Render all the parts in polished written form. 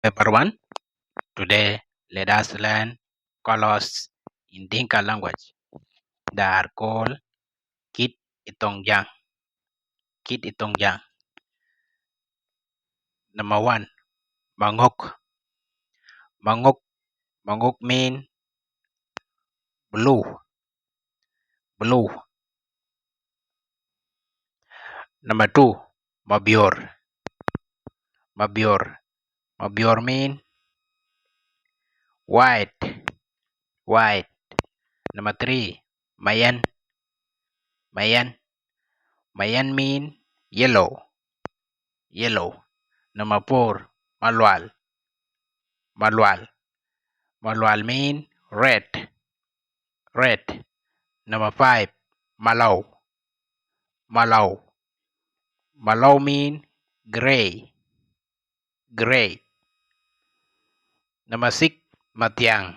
Paper 1. Today, let us learn colors in Dinka language. They are called Kit Thoŋjäŋ. Kit Thoŋjäŋ. Number 1. Mangok. Mangok. Mangok mean blue. Blue. Number 2. Mabior. Mabior. Mabior mean white. White. Number 3. Mayan. Mayan. Mayan mean yellow. Yellow. Number 4. Malwal. Malwal. Malwal mean red. Red. Number 5. Malau. Malau. Malau mean gray. Gray. Number 6. Matiang.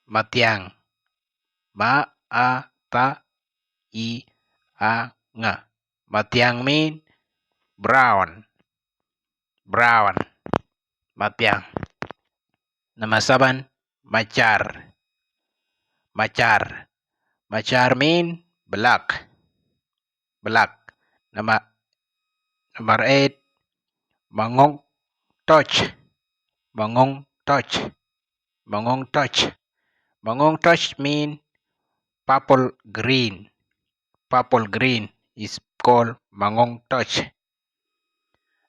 Matiang. Ma-a-ta-i-a-ng. Matiang mean brown. Brown. Matiang. Number 7. Machar. Machar. Machar mean black. Black. Number 8. Mangong touch. Mangong touch. Mangong touch. Mangong touch mean purple green. Purple green is called mangong touch.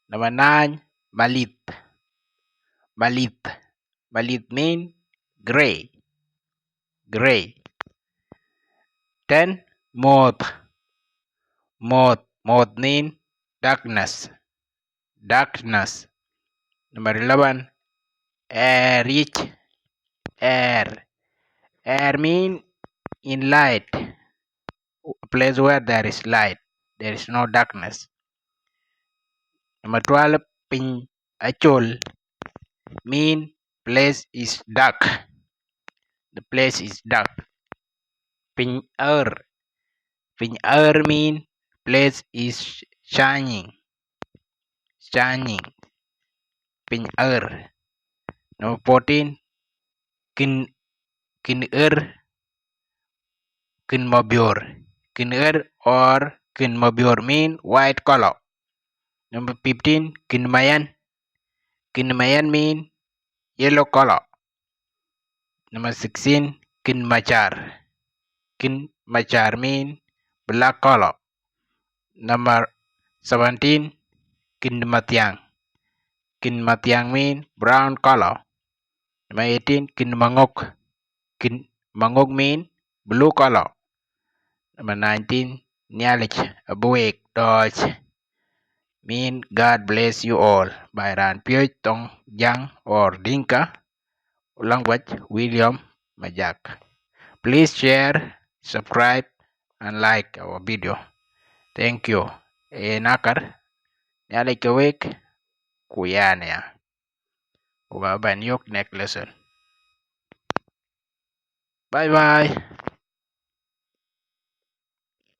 Number 9. Malit. Malit. Malit mean gray. Gray. 10. Moth. Moth. Moth mean darkness. Darkness. Number 11. Rich. Air. Air mean in light. A place where there is light. There is no darkness. Number 12. Piny achol mean place is dark. The place is dark. Piny mean place is shining. Shining. Piny Number 14. Kin mabior. Kin or kin mabior mean white color. Number 15. Kinmayan. Kinmayan mean yellow color. Number 16. Kinmachar. Kinmachar mean black color. Number 17. Kinmatiang. Kinmatiang mean brown color. Number 18. Kinmangok. Kinmangok mean blue color. Number 19. Nyalich Abuek Dodge mean God bless you all. By Ran Pioch Thoŋjäŋ or Dinka language William Majak. Please share, subscribe, and like our video. Thank you. Nakar Nyalich Awek Kuyania. Uga ban yok next lesson. Bye bye.